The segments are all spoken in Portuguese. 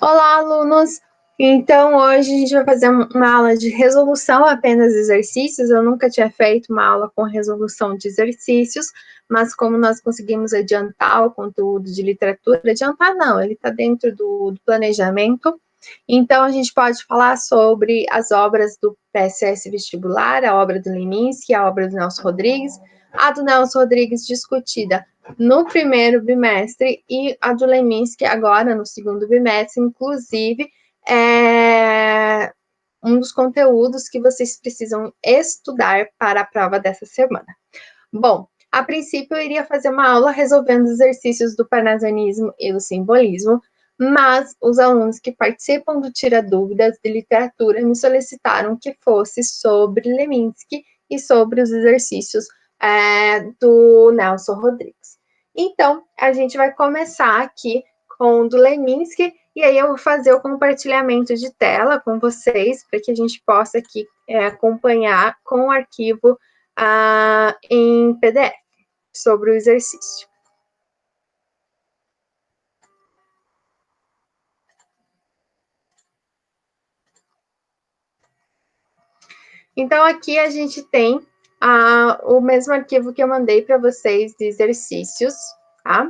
Olá, alunos! Então, hoje a gente vai fazer uma aula de resolução apenas de exercícios. Eu nunca tinha feito uma aula com resolução de exercícios, mas como nós conseguimos adiantar o conteúdo de literatura, adiantar não, ele está dentro do planejamento. Então, a gente pode falar sobre as obras do PSS Vestibular, a obra do Leminski, a obra do Nelson Rodrigues. A do Nelson Rodrigues discutida no primeiro bimestre e a do Leminski agora no segundo bimestre, inclusive, é um dos conteúdos que vocês precisam estudar para a prova dessa semana. Bom, a princípio eu iria fazer uma aula resolvendo os exercícios do parnasianismo e do simbolismo, mas os alunos que participam do Tira Dúvidas de Literatura me solicitaram que fosse sobre Leminski e sobre os exercícios do Nelson Rodrigues. Então, a gente vai começar aqui com o do Leminski, e aí eu vou fazer o compartilhamento de tela com vocês, para que a gente possa aqui acompanhar com o arquivo em PDF sobre o exercício. Então, aqui a gente tem o mesmo arquivo que eu mandei para vocês de exercícios, tá?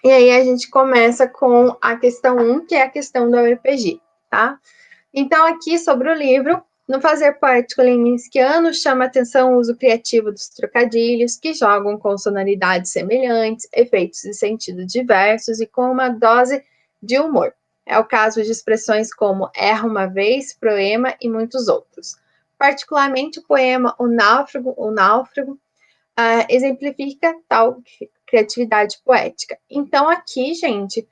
E aí a gente começa com a questão 1, que é a questão do RPG, tá? Então, aqui sobre o livro, no fazer poético leminskiano, chama atenção o uso criativo dos trocadilhos, que jogam com sonoridades semelhantes, efeitos de sentido diversos e com uma dose de humor. É o caso de expressões como erra uma vez, proema e muitos outros. Particularmente, o poema O Náufrago, exemplifica tal criatividade poética. Então, aqui, gente,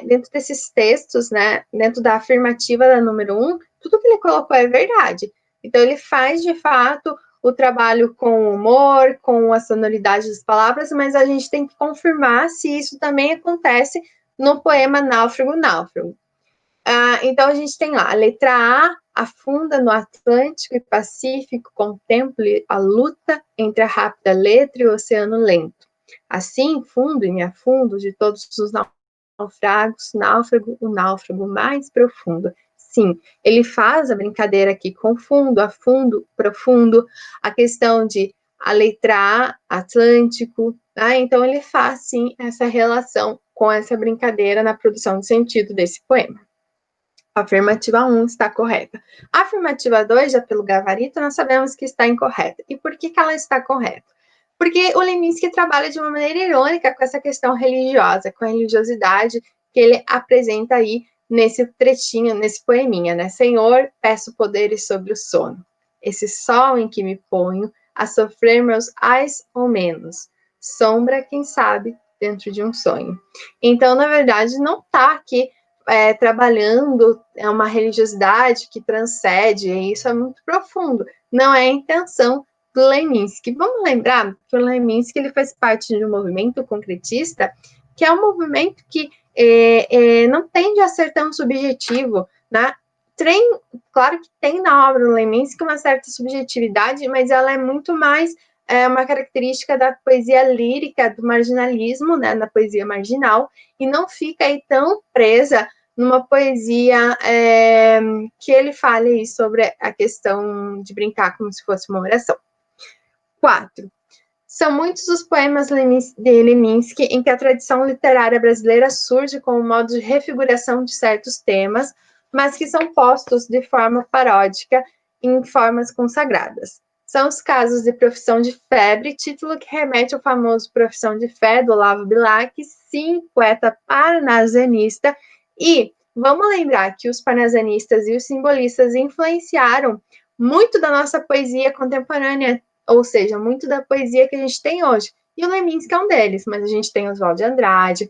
dentro desses textos, né, dentro da afirmativa da número 1, tudo que ele colocou é verdade. Então, ele faz, de fato, o trabalho com o humor, com a sonoridade das palavras, mas a gente tem que confirmar se isso também acontece no poema Náufrago, Náufrago. Então, a gente tem lá, a letra A, afunda no Atlântico e Pacífico, contemple a luta entre a rápida letra e o oceano lento. Assim, fundo e me afundo de todos os naufragos, náufrago, o náufrago mais profundo. Sim, ele faz a brincadeira aqui com fundo, afundo, profundo, a questão de a letra A, Atlântico, então ele faz, sim, essa relação com essa brincadeira na produção de sentido desse poema. A afirmativa 1 está correta. A afirmativa 2, já pelo gabarito, nós sabemos que está incorreta. E por que ela está correta? Porque o Leminski trabalha de uma maneira irônica com essa questão religiosa, com a religiosidade que ele apresenta aí nesse trechinho, nesse poeminha, né? Senhor, peço poderes sobre o sono. Esse sol em que me ponho a sofrer meus ais ou menos. Sombra, quem sabe, dentro de um sonho. Então, na verdade, não está aqui trabalhando uma religiosidade que transcende, e isso é muito profundo. Não é a intenção do Leminski. Vamos lembrar que o Leminski ele faz parte de um movimento concretista, que é um movimento que não tende a ser tão subjetivo, né? Claro que tem na obra do Leminski uma certa subjetividade, mas ela é muito mais uma característica da poesia lírica, do marginalismo, né, na poesia marginal, e não fica aí tão presa numa poesia que ele fale aí sobre a questão de brincar como se fosse uma oração. 4. São muitos os poemas de Leminski em que a tradição literária brasileira surge como modo de refiguração de certos temas, mas que são postos de forma paródica em formas consagradas. São os casos de Profissão de Febre, título que remete ao famoso Profissão de Fé, do Olavo Bilac, sim, poeta parnasianista, e vamos lembrar que os parnasianistas e os simbolistas influenciaram muito da nossa poesia contemporânea, ou seja, muito da poesia que a gente tem hoje. E o Leminski é um deles, mas a gente tem Oswald de Andrade,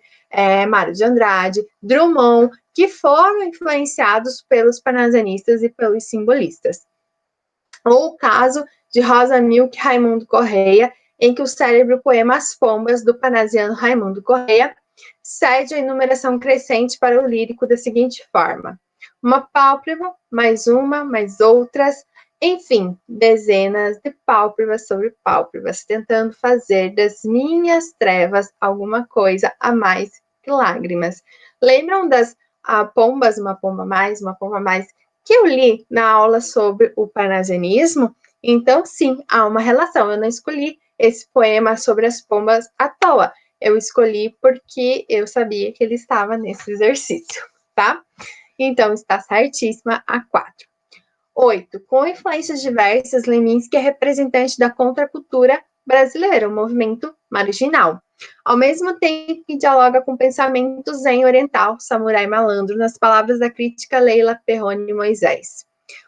Mário de Andrade, Drummond, que foram influenciados pelos parnasianistas e pelos simbolistas. Ou o caso de Rosa Milk e Raimundo Correia, em que o célebre poema As Pombas, do parnasiano Raimundo Correia, cede a enumeração crescente para o lírico da seguinte forma: uma pálpebra, mais uma, mais outras, enfim, dezenas de pálpebras sobre pálpebras, tentando fazer das minhas trevas alguma coisa a mais e lágrimas. Lembram das pombas, uma pomba mais, que eu li na aula sobre o parnasianismo? Então, sim, há uma relação. Eu não escolhi esse poema sobre as pombas à toa. Eu escolhi porque eu sabia que ele estava nesse exercício, tá? Então, está certíssima a 4. 8. Com influências diversas, Leminski é representante da contracultura brasileira, o movimento marginal. Ao mesmo tempo que dialoga com pensamento zen oriental, samurai malandro, nas palavras da crítica Leila Perrone Moisés.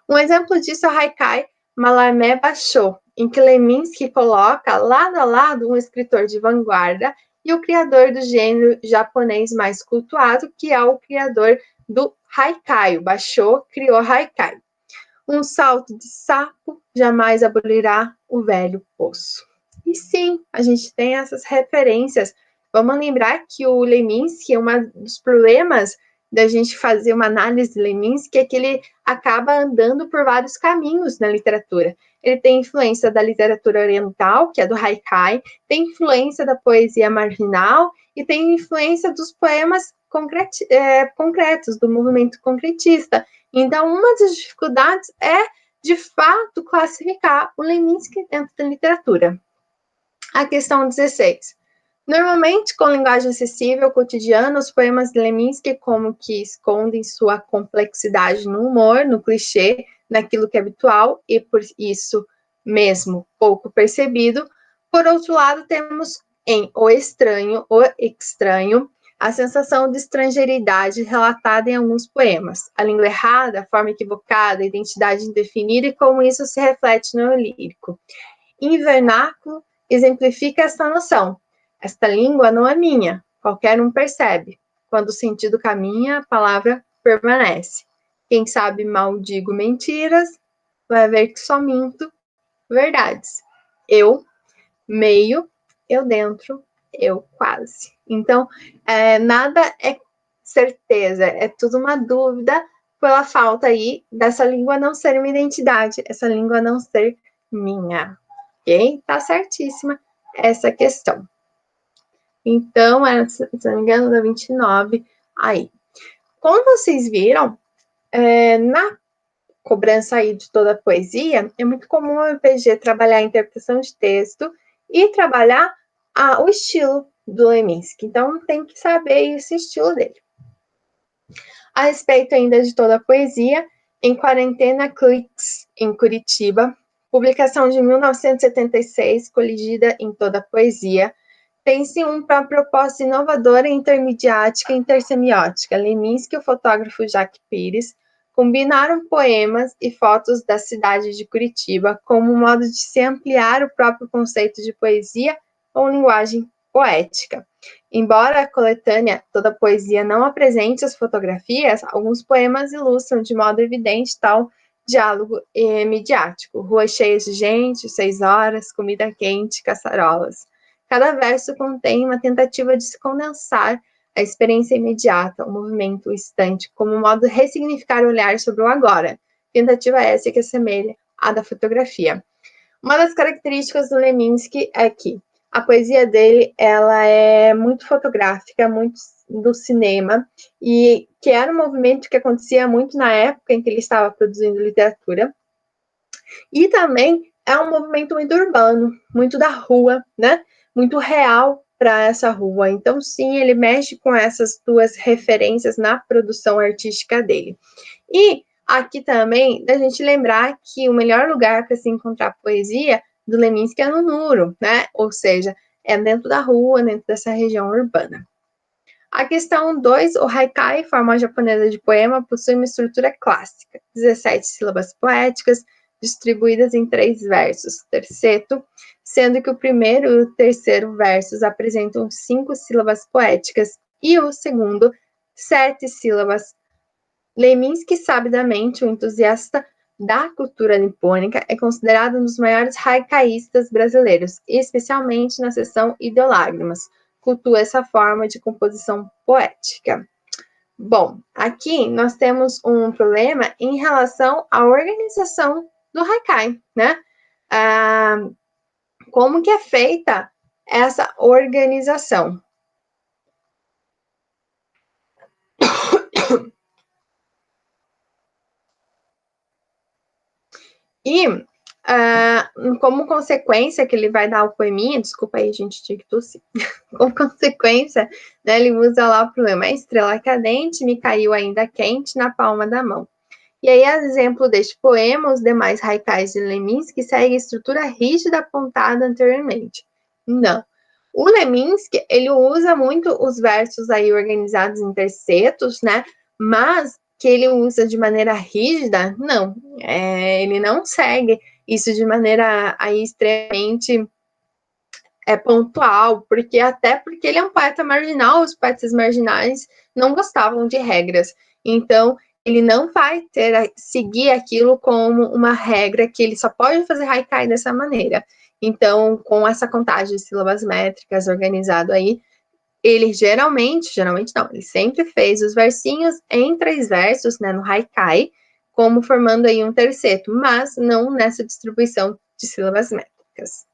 Um exemplo disso é o Haikai Malamé Basho, em que Leminski coloca lado a lado um escritor de vanguarda e o criador do gênero japonês mais cultuado, que é o criador do Haikai. O Basho criou Haikai. Um salto de sapo jamais abolirá o velho poço. E sim, a gente tem essas referências. Vamos lembrar que o Leminski, um dos problemas da gente fazer uma análise de Leminski é que ele acaba andando por vários caminhos na literatura. Ele tem influência da literatura oriental, que é do Haikai, tem influência da poesia marginal e tem influência dos poemas concretos, do movimento concretista. Então, uma das dificuldades é, de fato, classificar o Leminski dentro da literatura. A questão 16. Normalmente, com linguagem acessível ao cotidiano, os poemas de Leminski como que escondem sua complexidade no humor, no clichê, naquilo que é habitual e, por isso mesmo, pouco percebido. Por outro lado, temos em O Estranho, a sensação de estrangeiridade relatada em alguns poemas. A língua errada, a forma equivocada, a identidade indefinida e como isso se reflete no lírico. Invernáculo exemplifica essa noção. Esta língua não é minha, qualquer um percebe. Quando o sentido caminha, a palavra permanece. Quem sabe mal digo mentiras, vai ver que só minto verdades. Eu, meio, eu dentro, eu quase. Então, nada é certeza, é tudo uma dúvida pela falta aí dessa língua não ser uma identidade, essa língua não ser minha. Ok? Tá certíssima essa questão. Então, se não me engano, da 29 aí. Como vocês viram, na cobrança aí de toda a poesia, é muito comum o RPG trabalhar a interpretação de texto e trabalhar o estilo do Leminski. Então, tem que saber esse estilo dele. A respeito ainda de toda a poesia, em Quarentena Cliques, em Curitiba, publicação de 1976, coligida em toda a poesia, tem-se uma proposta inovadora intermediática e intersemiótica. Leminski e o fotógrafo Jacques Pires combinaram poemas e fotos da cidade de Curitiba como um modo de se ampliar o próprio conceito de poesia ou linguagem poética. Embora a coletânea Toda a Poesia não apresente as fotografias, alguns poemas ilustram de modo evidente tal diálogo midiático. Ruas cheias de gente, 6 horas, comida quente, caçarolas. Cada verso contém uma tentativa de se condensar a experiência imediata, o movimento, o instante, como um modo de ressignificar o olhar sobre o agora. Tentativa essa que assemelha à da fotografia. Uma das características do Leminski é que a poesia dele, ela é muito fotográfica, muito do cinema, e que era um movimento que acontecia muito na época em que ele estava produzindo literatura. E também é um movimento muito urbano, muito da rua, né? Muito real para essa rua. Então, sim, ele mexe com essas duas referências na produção artística dele. E aqui também, da gente lembrar que o melhor lugar para se encontrar poesia do Leminski é no Nuro, né? Ou seja, é dentro da rua, dentro dessa região urbana. A questão 2, o haikai, forma japonesa de poema, possui uma estrutura clássica, 17 sílabas poéticas, distribuídas em 3 versos, terceto, sendo que o primeiro e o terceiro versos apresentam 5 sílabas poéticas e o segundo, 7 sílabas. Leminski, sabidamente um entusiasta da cultura nipônica, é considerado um dos maiores haikaístas brasileiros, especialmente na seção Ideolágrimas. Cultua essa forma de composição poética. Bom, aqui nós temos um problema em relação à organização do haikai, né? Como que é feita essa organização? E, como consequência que ele vai dar o poeminha, desculpa aí, gente, tinha que tossir. Como consequência, né, ele usa lá o problema, a estrela cadente me caiu ainda quente na palma da mão. E aí, a exemplo deste poema, os demais haikais de Leminski seguem a estrutura rígida apontada anteriormente. Não. O Leminski, ele usa muito os versos aí organizados em tercetos, né? Mas que ele usa de maneira rígida, não. Ele não segue isso de maneira aí extremamente pontual, até porque ele é um poeta marginal, os poetas marginais não gostavam de regras. Então, ele não vai seguir aquilo como uma regra que ele só pode fazer haikai dessa maneira. Então, com essa contagem de sílabas métricas organizado aí, ele geralmente não, ele sempre fez os versinhos em 3 versos, né, no haikai, como formando aí um terceto, mas não nessa distribuição de sílabas métricas.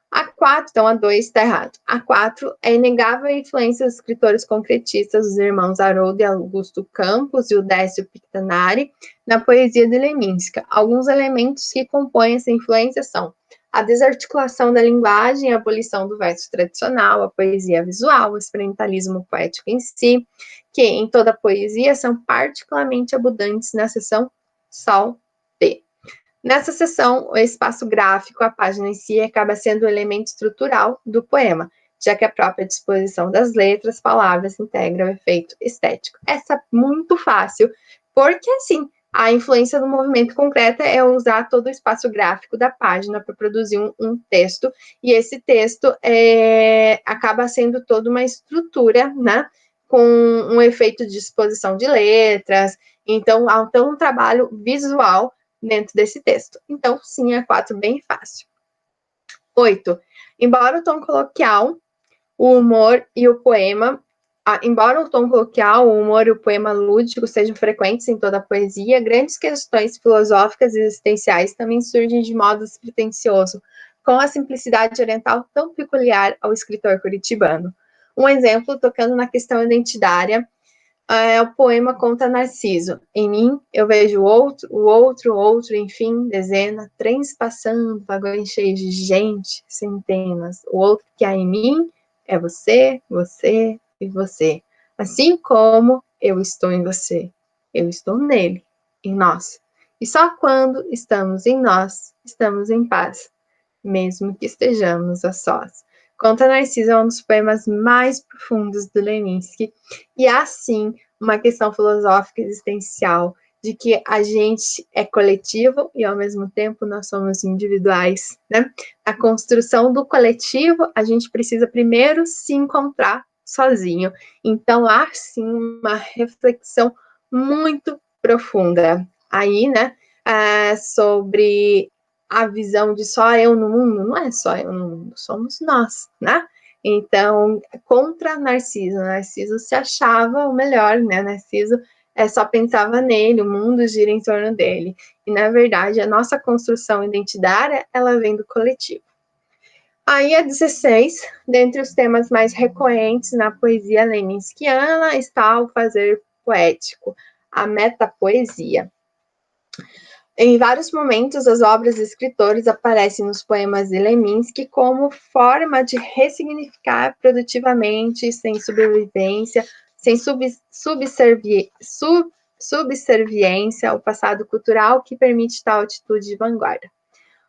A 4, então a 2 está errado. A 4 é inegável a influência dos escritores concretistas, os irmãos Haroldo e Augusto Campos e o Décio Pictanari, na poesia de Leminski. Alguns elementos que compõem essa influência são a desarticulação da linguagem, a abolição do verso tradicional, a poesia visual, o experimentalismo poético em si, que em toda a poesia são particularmente abundantes na seção Sol B. Nessa seção, o espaço gráfico, a página em si, acaba sendo o elemento estrutural do poema, já que a própria disposição das letras, palavras, integra o efeito estético. Essa é muito fácil, porque, assim, a influência do movimento concreto é usar todo o espaço gráfico da página para produzir um texto, e esse texto acaba sendo toda uma estrutura, né, com um efeito de disposição de letras, então, há um trabalho visual dentro desse texto. Então, sim, a 4 bem fácil. 8. Embora o tom coloquial, o humor e o poema, embora o tom coloquial, o humor e o poema lúdico sejam frequentes em toda a poesia, grandes questões filosóficas e existenciais também surgem de modo despretensioso, com a simplicidade oriental tão peculiar ao escritor curitibano. Um exemplo, tocando na questão identitária, o poema conta Narciso. Em mim, eu vejo o outro, enfim, dezena, trens passando, vagões cheios de gente, centenas. O outro que há em mim é você, você e você. Assim como eu estou em você, eu estou nele, em nós. E só quando estamos em nós, estamos em paz, mesmo que estejamos a sós. Conta Narciso é um dos poemas mais profundos do Leminski, e há, sim, uma questão filosófica existencial de que a gente é coletivo e, ao mesmo tempo, nós somos individuais, né? A construção do coletivo, a gente precisa primeiro se encontrar sozinho. Então, há, sim, uma reflexão muito profunda aí, né? Sobre a visão de só eu no mundo, não é só eu no mundo, somos nós, né? Então, contra Narciso, Narciso se achava o melhor, né? Narciso só pensava nele, o mundo gira em torno dele. E, na verdade, a nossa construção identitária, ela vem do coletivo. Aí, a 16, dentre os temas mais recorrentes na poesia leninskiana, está o fazer poético, a metapoesia. Em vários momentos, as obras de escritores aparecem nos poemas de Leminski como forma de ressignificar produtivamente, sem sobrevivência, sem subserviência ao passado cultural que permite tal atitude de vanguarda.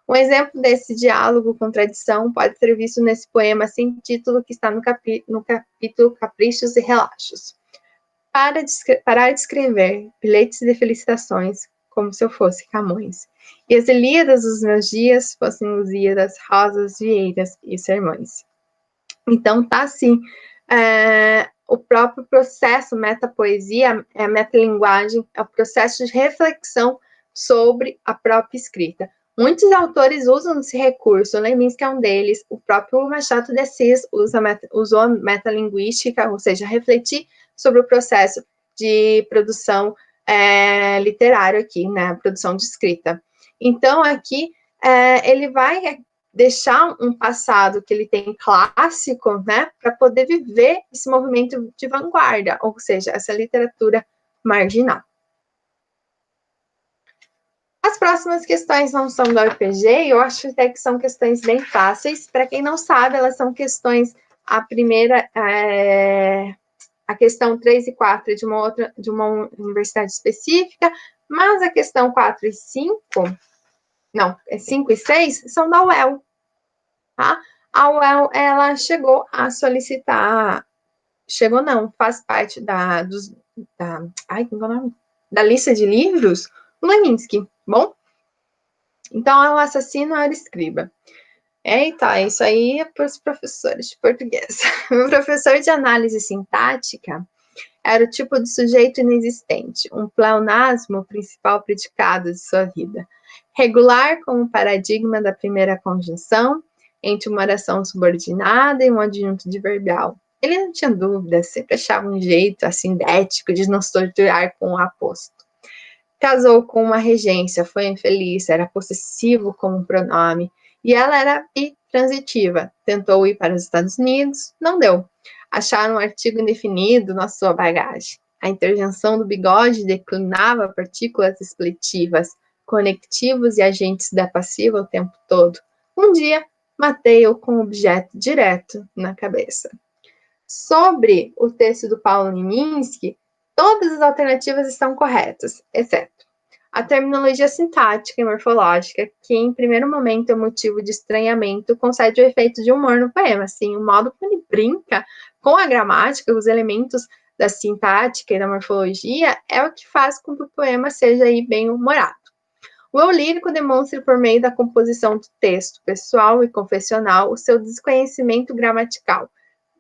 Um exemplo desse diálogo com tradição pode ser visto nesse poema sem título que está no capítulo Caprichos e Relaxos. Parar de escrever bilhetes de felicitações como se eu fosse Camões, e as Ilíadas dos meus dias fossem Lusíadas, rosas, vieiras e sermões. Então, tá assim, o próprio processo metapoesia, a metalinguagem, é o processo de reflexão sobre a própria escrita. Muitos autores usam esse recurso, Leminski é um deles, o próprio Machado de Assis usou a metalinguística, ou seja, refletir sobre o processo de produção literário aqui, né, produção de escrita. Então, aqui, ele vai deixar um passado que ele tem clássico, né, para poder viver esse movimento de vanguarda, ou seja, essa literatura marginal. As próximas questões não são da UEPG, eu acho até que são questões bem fáceis. Para quem não sabe, elas são questões, a primeira, a questão 3 e 4 de uma universidade específica, mas a questão 4 e 5, não, 5 e 6 são da UEL, tá? A UEL, ela chegou a solicitar, chegou não, faz parte da lista de livros, o Leminski, bom? Então, é o assassino era escriba. Eita, isso aí é para os professores de português. O professor de análise sintática era o tipo de sujeito inexistente, um pleonasmo, o principal predicado de sua vida. Regular como paradigma da primeira conjunção, entre uma oração subordinada e um adjunto adverbial. Ele não tinha dúvida, sempre achava um jeito assindético de nos torturar com o aposto. Casou com uma regência, foi infeliz, era possessivo como um pronome, e ela era bitransitiva. Tentou ir para os Estados Unidos, não deu. Acharam um artigo indefinido na sua bagagem. A interjeição do bigode declinava partículas expletivas, conectivos e agentes da passiva o tempo todo. Um dia, matei-o com um objeto direto na cabeça. Sobre o texto do Paulo Leminski, todas as alternativas estão corretas, exceto a terminologia sintática e morfológica, que em primeiro momento é motivo de estranhamento, concede o efeito de humor no poema. Assim, o modo como ele brinca com a gramática, os elementos da sintática e da morfologia, é o que faz com que o poema seja aí bem humorado. O eu lírico demonstra, por meio da composição do texto pessoal e confessional, o seu desconhecimento gramatical.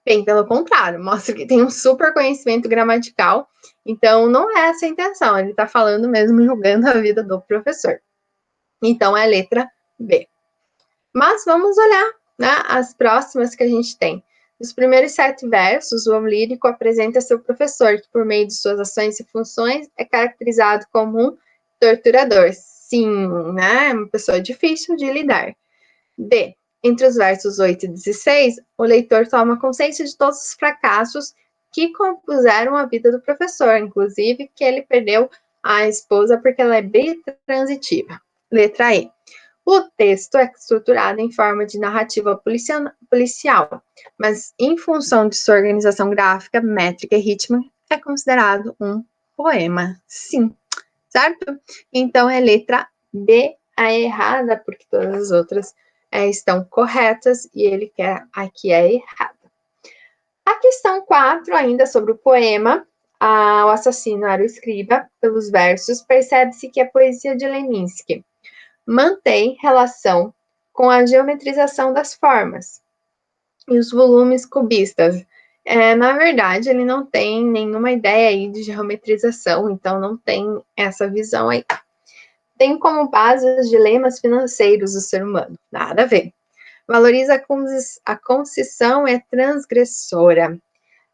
Bem, pelo contrário, mostra que tem um super conhecimento gramatical, então não é essa a intenção, ele está falando mesmo, julgando a vida do professor. Então é a letra B. Mas vamos olhar, né, as próximas que a gente tem. Nos primeiros 7 versos, o eu lírico apresenta seu professor, que por meio de suas ações e funções é caracterizado como um torturador. Sim, né, uma pessoa difícil de lidar. D. Entre os versos 8 e 16, o leitor toma consciência de todos os fracassos que compuseram a vida do professor, inclusive que ele perdeu a esposa porque ela é bitransitiva. Letra E. O texto é estruturado em forma de narrativa policial, mas em função de sua organização gráfica, métrica e ritmo, é considerado um poema. Sim, certo? Então é letra B a errada, porque todas as outras estão corretas e ele quer aqui a errada. A questão 4, ainda sobre o poema, o assassino era o escriba, pelos versos, percebe-se que a poesia de Leminski mantém relação com a geometrização das formas e os volumes cubistas. Na verdade, ele não tem nenhuma ideia aí de geometrização, então não tem essa visão aí. Tem como base os dilemas financeiros do ser humano. Nada a ver. Valoriza a concessão é transgressora.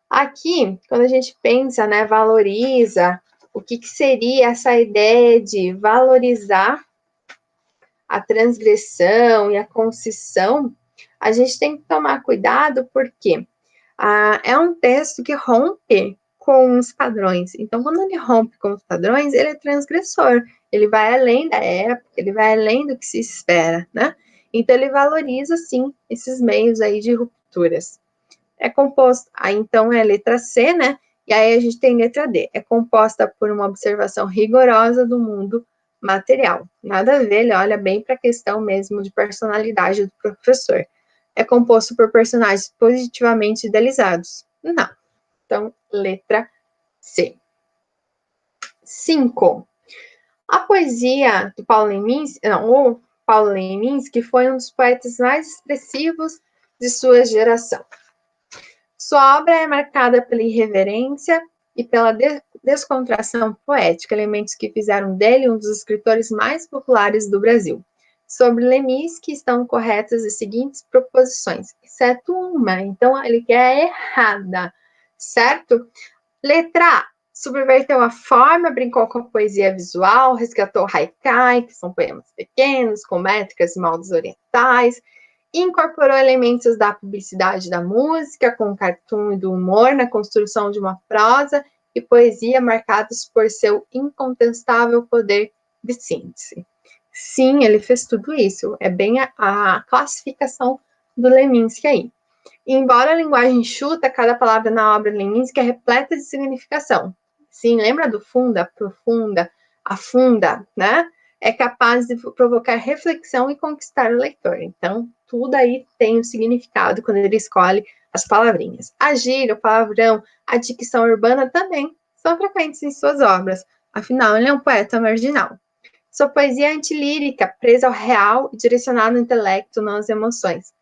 Aqui, quando a gente pensa, né, valoriza, o que seria essa ideia de valorizar a transgressão e a concessão? A gente tem que tomar cuidado porque é um texto que rompe com os padrões. Então, quando ele rompe com os padrões, ele é transgressor. Ele vai além da época, ele vai além do que se espera, né? Então, ele valoriza, sim, esses meios aí de rupturas. É composto, aí então é a letra C, né? E aí a gente tem letra D. É composta por uma observação rigorosa do mundo material. Nada a ver, ele olha bem para a questão mesmo de personalidade do professor. É composto por personagens positivamente idealizados. Não. Então, letra C. 5. A poesia do Paulo Leminski, o Paulo Leminski foi um dos poetas mais expressivos de sua geração. Sua obra é marcada pela irreverência e pela descontração poética, elementos que fizeram dele um dos escritores mais populares do Brasil. Sobre Leminski estão corretas as seguintes proposições, exceto uma, então ele quer errada, certo? Letra A. Subverteu a forma, brincou com a poesia visual, resgatou haikai, que são poemas pequenos, com métricas e moldes orientais, incorporou elementos da publicidade da música, com o cartoon e do humor, na construção de uma prosa e poesia marcados por seu incontestável poder de síntese. Sim, ele fez tudo isso. É bem a classificação do Leminski aí. Embora a linguagem enxuta, cada palavra na obra Leminski é repleta de significação. Sim, lembra do funda, profunda, afunda, né? É capaz de provocar reflexão e conquistar o leitor. Então, tudo aí tem um significado quando ele escolhe as palavrinhas. A gíria, o palavrão, a dicção urbana também são frequentes em suas obras. Afinal, ele é um poeta marginal. Sua poesia é antilírica, presa ao real e direcionada ao intelecto, não às emoções.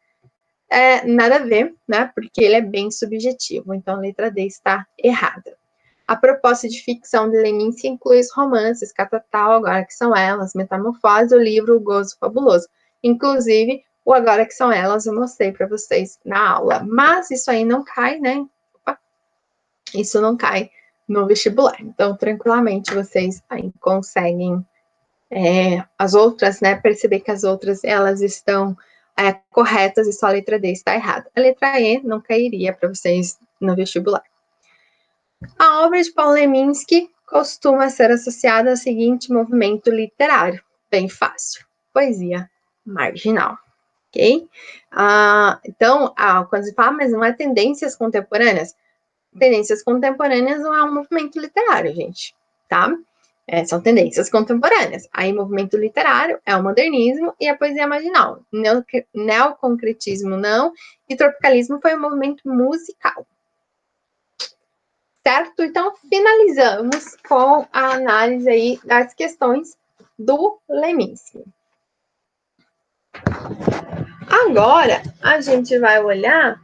Nada a ver, né? Porque ele é bem subjetivo. Então, a letra D está errada. A proposta de ficção de Leminski inclui os romances, Catatal, Agora que São Elas, Metamorfose, o livro O Gozo Fabuloso. Inclusive, o Agora que São Elas eu mostrei para vocês na aula. Mas isso aí não cai, né? Isso não cai no vestibular. Então, tranquilamente, vocês aí conseguem as outras, né? Perceber que as outras, elas estão corretas e só a letra D está errada. A letra E não cairia para vocês no vestibular. A obra de Paul Leminski costuma ser associada ao seguinte movimento literário, bem fácil, poesia marginal, ok? Então, quando se fala, mas não é tendências contemporâneas não é um movimento literário, gente, tá? São tendências contemporâneas. Aí, movimento literário é o modernismo e a poesia marginal. Neoconcretismo não, e tropicalismo foi um movimento musical. Certo? Então, finalizamos com a análise aí das questões do Leminski. Agora, a gente vai olhar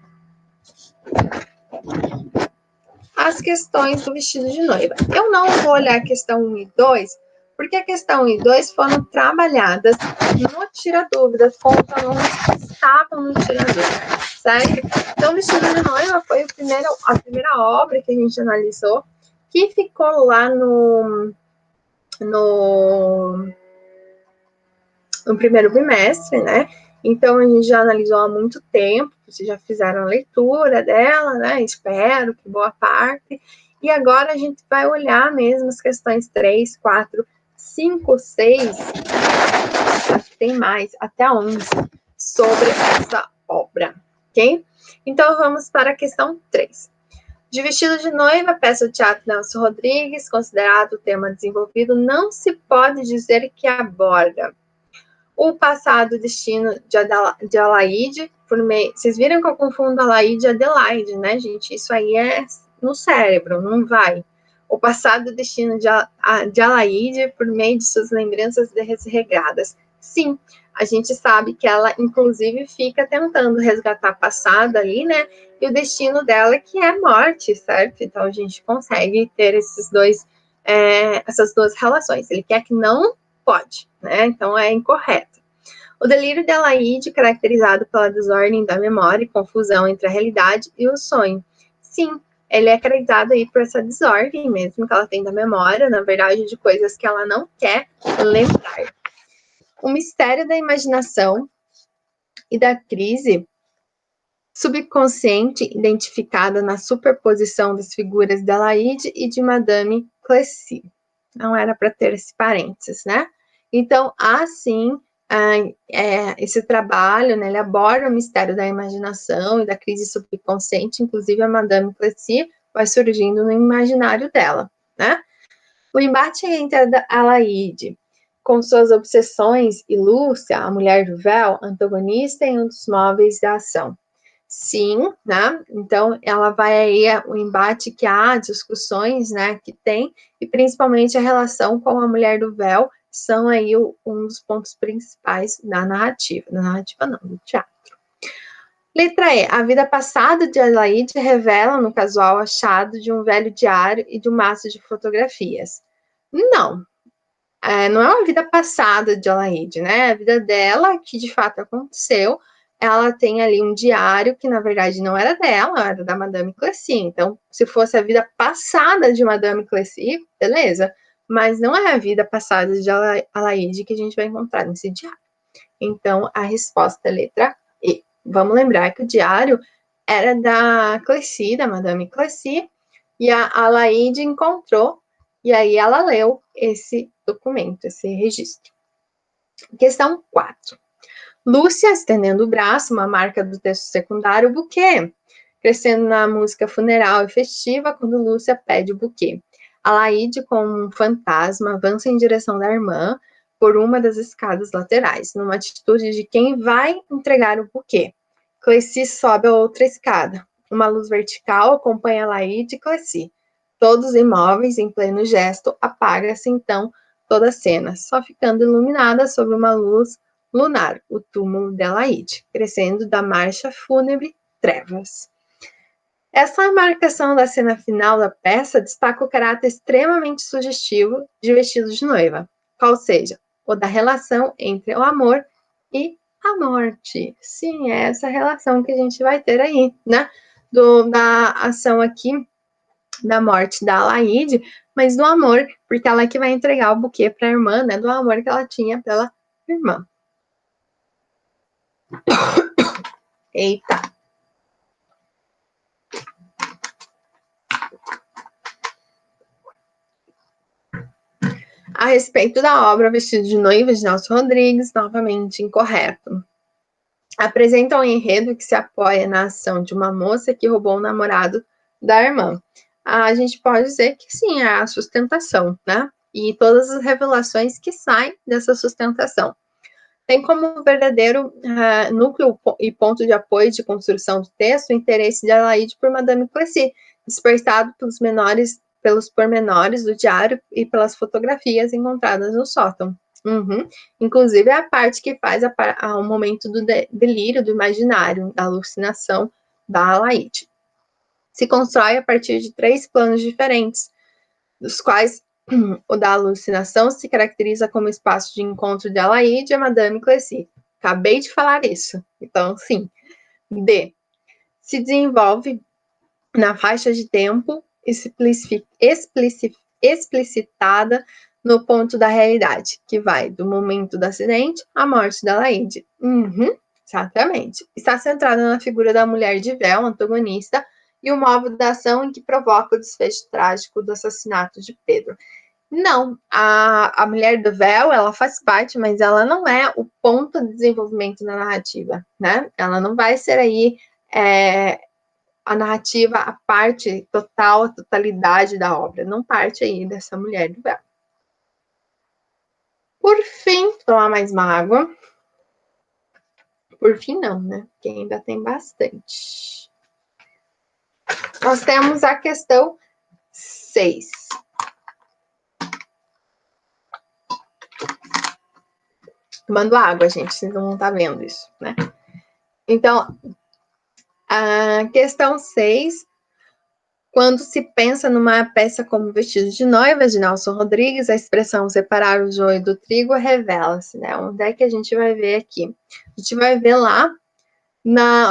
as questões do vestido de noiva. Eu não vou olhar a questão 1 e 2, porque a questão 1 e 2 foram trabalhadas no Tira Dúvidas, com os alunos que estavam no Tira Dúvidas, certo? Então, o vestido de noiva foi a primeira obra que a gente analisou, que ficou lá no primeiro bimestre, né? Então, a gente já analisou há muito tempo, vocês já fizeram a leitura dela, né? Espero que boa parte. E agora a gente vai olhar mesmo as questões 3, 4, 5, 6, acho que tem mais, até 11, sobre essa obra, ok? Então, vamos para a questão 3. De Vestido de Noiva, peça do teatro Nelson Rodrigues, considerado o tema desenvolvido, não se pode dizer que aborda o passado destino de Alaide, vocês viram que eu confundo Alaide e Adelaide, né, gente? Isso aí é no cérebro, não vai. O passado destino de Alaide por meio de suas lembranças desregradas. Sim, a gente sabe que ela, inclusive, fica tentando resgatar o passado ali, né? E o destino dela que é morte, certo? Então, a gente consegue ter essas duas relações. Ele quer que não pode, né? Então, é incorreto. O delírio de Alaide, caracterizado pela desordem da memória e confusão entre a realidade e o sonho. Sim, ele é caracterizado aí por essa desordem mesmo que ela tem da memória, na verdade, de coisas que ela não quer lembrar. O mistério da imaginação e da crise subconsciente identificada na superposição das figuras de Alaide e de Madame Clécy. Não era para ter esse parênteses, né? Então, assim, esse trabalho, né, ele aborda o mistério da imaginação e da crise subconsciente, inclusive a Madame Clécy vai surgindo no imaginário dela, né? O embate entre a Alaide com suas obsessões e Lúcia, a mulher do véu, antagonista em um dos móveis da ação. Sim, né? Então, ela vai aí o embate que há, discussões, né, que tem, e principalmente a relação com a mulher do véu, são aí um dos pontos principais da narrativa. Da narrativa não, do teatro. Letra E. A vida passada de Adelaide revela no casual achado de um velho diário e de um maço de fotografias. Não. Não é uma vida passada de Adelaide, né? A vida dela, que de fato aconteceu, ela tem ali um diário que, na verdade, não era dela, era da Madame Clécy. Então, se fosse a vida passada de Madame Clécy, beleza. Mas não é a vida passada de Alaide que a gente vai encontrar nesse diário. Então, a resposta é letra E. Vamos lembrar que o diário era da Clécy, da Madame Clécy, e a Alaide encontrou, e aí ela leu esse documento, esse registro. Questão 4. Lúcia, estendendo o braço, uma marca do texto secundário, o buquê. Crescendo na música funeral e festiva, quando Lúcia pede o buquê. Alaide, como um fantasma, avança em direção da irmã por uma das escadas laterais, numa atitude de quem vai entregar o buquê. Cleci sobe a outra escada. Uma luz vertical acompanha Alaide e Cleci. Todos imóveis, em pleno gesto, apaga-se então toda a cena, só ficando iluminada sob uma luz lunar, o túmulo de Alaide, crescendo da marcha fúnebre Trevas. Essa marcação da cena final da peça destaca o caráter extremamente sugestivo de Vestido de Noiva, qual seja, o da relação entre o amor e a morte. Sim, é essa relação que a gente vai ter aí, né? Da ação aqui da morte da Alaide, mas do amor, porque ela que vai entregar o buquê para a irmã, né? Do amor que ela tinha pela irmã. Eita. A respeito da obra Vestido de Noiva, de Nelson Rodrigues, novamente incorreto. Apresenta um enredo que se apoia na ação de uma moça que roubou o namorado da irmã. A gente pode dizer que sim, é a sustentação, né? E todas as revelações que saem dessa sustentação. Tem como verdadeiro núcleo e ponto de apoio de construção do texto o interesse de Alaide por Madame Cleci, despertado pelos pormenores do diário e pelas fotografias encontradas no sótão. Inclusive, é a parte que faz o momento do delírio, do imaginário, da alucinação da Alaide. Se constrói a partir de 3 planos diferentes, dos quais o da alucinação se caracteriza como espaço de encontro de Alaide e a Madame Cleci. Acabei de falar isso. Então, sim. D. Se desenvolve na faixa de tempo explicitada no ponto da realidade, que vai do momento do acidente à morte da Alaide. Exatamente. Está centrada na figura da mulher de véu, antagonista, e o modo da ação em que provoca o desfecho trágico do assassinato de Pedro. Não, a mulher do véu, ela faz parte, mas ela não é o ponto de desenvolvimento da narrativa, né? Ela não vai ser aí a narrativa, a parte total, a totalidade da obra. Não parte aí dessa mulher do véu. Por fim, tomar mais uma água. Por fim, não, né? Porque ainda tem bastante. Nós temos a questão 6. Tomando água, gente, vocês não estão vendo isso, né? Então, a questão 6, quando se pensa numa peça como Vestido de Noiva, de Nelson Rodrigues, a expressão separar o joio do trigo revela-se, né? Onde é que a gente vai ver aqui? A gente vai ver lá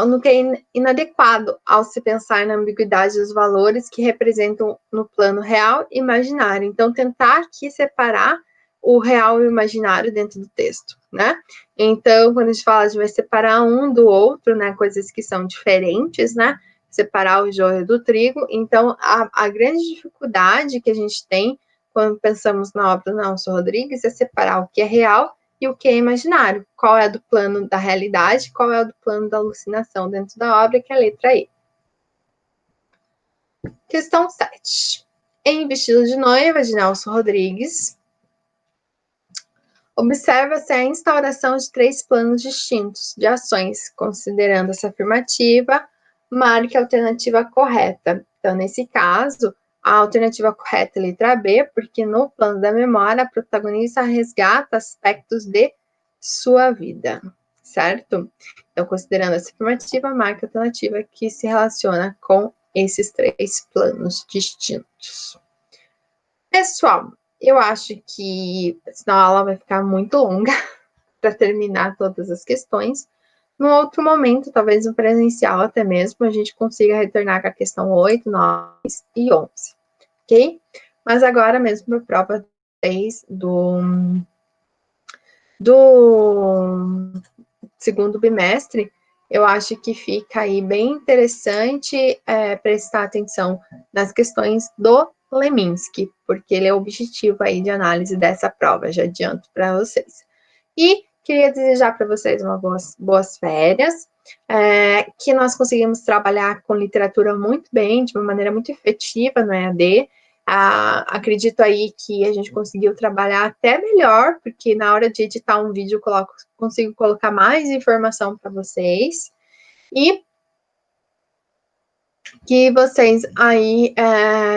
no que é inadequado ao se pensar na ambiguidade dos valores que representam no plano real e imaginário. Então, tentar aqui separar o real e o imaginário dentro do texto, né? Então, quando a gente fala de vai separar um do outro, né, coisas que são diferentes, né, separar o joio do trigo, então a grande dificuldade que a gente tem quando pensamos na obra do Nelson Rodrigues é separar o que é real e o que é imaginário, qual é do plano da realidade, qual é do plano da alucinação dentro da obra, que é a letra E. Questão 7. Em Vestido de Noiva, de Nelson Rodrigues, observa-se a instauração de 3 planos distintos de ações, considerando essa afirmativa, marque a alternativa correta. Então, nesse caso, a alternativa correta é a letra B, porque no plano da memória, a protagonista resgata aspectos de sua vida, certo? Então, considerando essa afirmativa, marque a alternativa que se relaciona com esses 3 planos distintos. Pessoal, eu acho que senão a aula vai ficar muito longa para terminar todas as questões. Num outro momento, talvez no presencial até mesmo, a gente consiga retornar com a questão 8, 9 e 11, ok? Mas agora mesmo para a prova 3 do segundo bimestre, eu acho que fica aí bem interessante prestar atenção nas questões do Leminski, porque ele é o objetivo aí de análise dessa prova, já adianto para vocês. E queria desejar para vocês uma boas férias, que nós conseguimos trabalhar com literatura muito bem, de uma maneira muito efetiva no EAD. Acredito aí que a gente conseguiu trabalhar até melhor, porque na hora de editar um vídeo eu consigo colocar mais informação para vocês. E que vocês aí,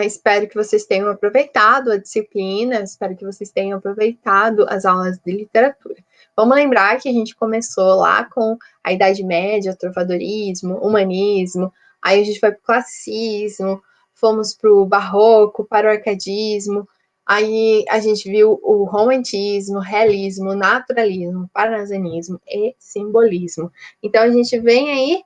espero que vocês tenham aproveitado a disciplina, espero que vocês tenham aproveitado as aulas de literatura. Vamos lembrar que a gente começou lá com a Idade Média, o trovadorismo, humanismo, aí a gente foi para o classicismo, fomos para o barroco, para o arcadismo, aí a gente viu o romantismo, realismo, naturalismo, parnasianismo e simbolismo. Então a gente vem aí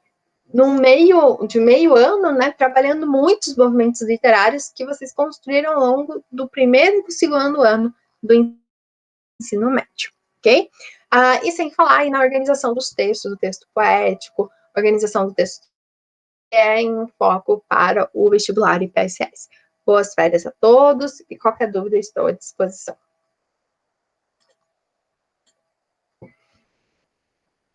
no meio ano, né, trabalhando muitos movimentos literários que vocês construíram ao longo do primeiro e do segundo ano do ensino médio, ok? E sem falar aí na organização dos textos, do texto poético, organização do texto que é em foco para o vestibular e PSS. Boas férias a todos e qualquer dúvida estou à disposição.